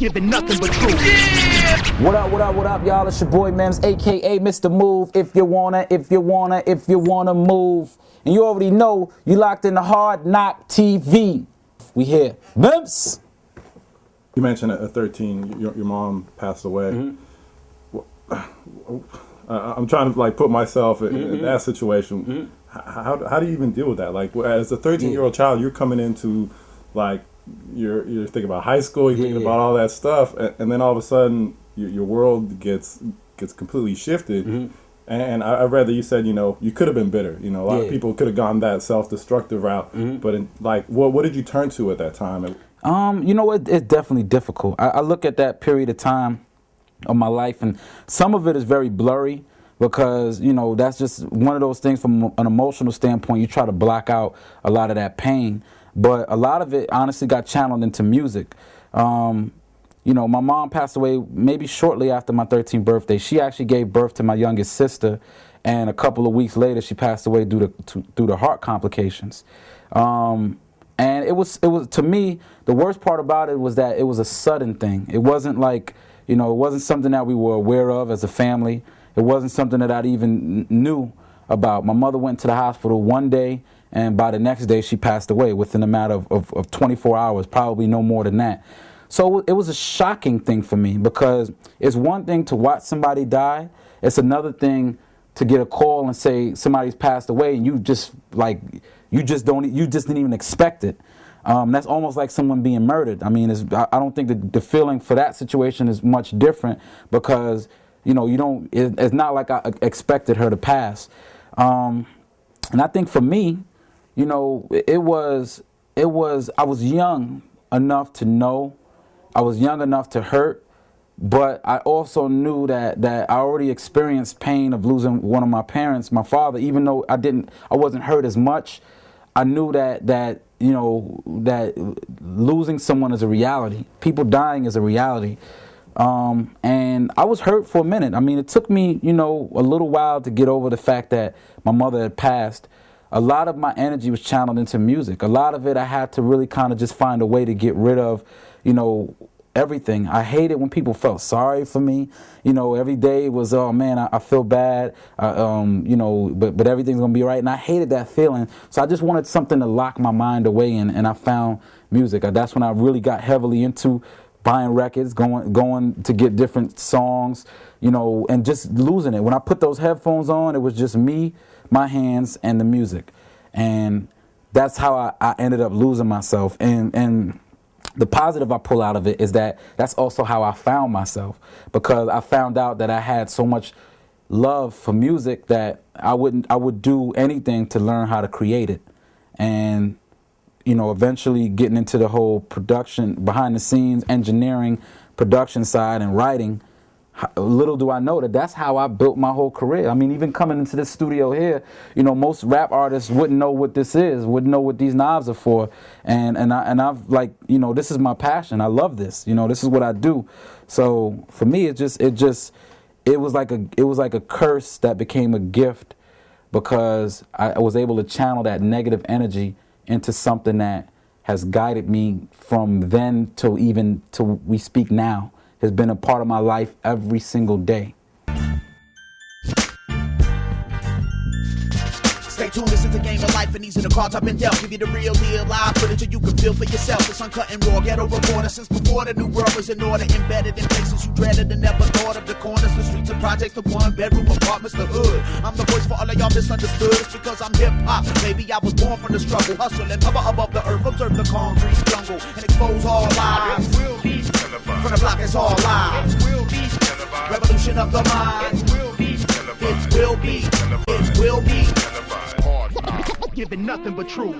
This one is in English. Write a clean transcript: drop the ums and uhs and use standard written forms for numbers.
giving nothing but truth. Yeah! What up, y'all? It's your boy Mims, aka Mr. Move. If you wanna move. And you already know you locked in the Hard Knock TV. We here. Mims! You mentioned at 13, your mom passed away. Mm-hmm. I'm trying to like put myself in that situation. Mm-hmm. How do you even deal with that? Like as a 13-year-old child, you're coming into like you're thinking about high school, you're thinking about all that stuff, and then all of a sudden your world gets completely shifted. Mm-hmm. And I read that you said, you could have been bitter. A lot of people could have gone that self-destructive route. Mm-hmm. But what did you turn to at that time? It's definitely difficult. I look at that period of time of my life, and some of it is very blurry because, that's just one of those things from an emotional standpoint. You try to block out a lot of that pain. But a lot of it honestly got channeled into music. My mom passed away maybe shortly after my 13th birthday. She actually gave birth to my youngest sister, and a couple of weeks later she passed away due to heart complications. And it was to me, the worst part about it was that it was a sudden thing. It wasn't like, it wasn't something that we were aware of as a family. It wasn't something that I'd even knew about. My mother went to the hospital one day, and by the next day she passed away within a matter of 24 hours, probably no more than that. So it was a shocking thing for me because it's one thing to watch somebody die. It's another thing to get a call and say somebody's passed away and you just didn't even expect it. That's almost like someone being murdered. I mean, I don't think that the feeling for that situation is much different because, it's not like I expected her to pass. And I think for me, I was young enough to know, I was young enough to hurt, but I also knew that I already experienced pain of losing one of my parents, my father. Even though I wasn't hurt as much, I knew that losing someone is a reality. People dying is a reality. And I was hurt for a minute. I mean, it took me, a little while to get over the fact that my mother had passed. A lot of my energy was channeled into music. A lot of it I had to really kind of just find a way to get rid of, everything. I hated when people felt sorry for me. Every day was, oh man, I feel bad, but everything's going to be right. And I hated that feeling. So I just wanted something to lock my mind away in, and I found music. That's when I really got heavily into buying records, going to get different songs, and just losing it. When I put those headphones on, it was just me, my hands, and the music. And that's how I ended up losing myself. And the positive I pull out of it is that that's also how I found myself, because I found out that I had so much love for music that I would do anything to learn how to create it. And eventually getting into the whole production, behind the scenes, engineering, production side, and writing, little do I know that's how I built my whole career. I mean, even coming into this studio here, most rap artists wouldn't know what this is, wouldn't know what these knobs are for. And I've this is my passion. I love this. This is what I do. So for me, it was like a curse that became a gift, because I was able to channel that negative energy into something that has guided me from then till we speak now. Has been a part of my life every single day. Stay tuned, this is the game of life, and these are the cards I've been dealt. Give you the real deal, live footage, so you can feel for yourself. It's uncut and raw, ghetto reporter since before the new world was in order. Embedded in places you dreaded and never thought of. The corners, the streets, and projects, the one-bedroom apartments, the hood. I'm the voice for all of y'all misunderstood. It's because I'm hip-hop. Maybe I was born from the struggle, hustle and hover above the earth. Observe the concrete jungle and expose all lies. From the block, it's all lies. Revolution of the mind. It will be. Giving nothing but truth.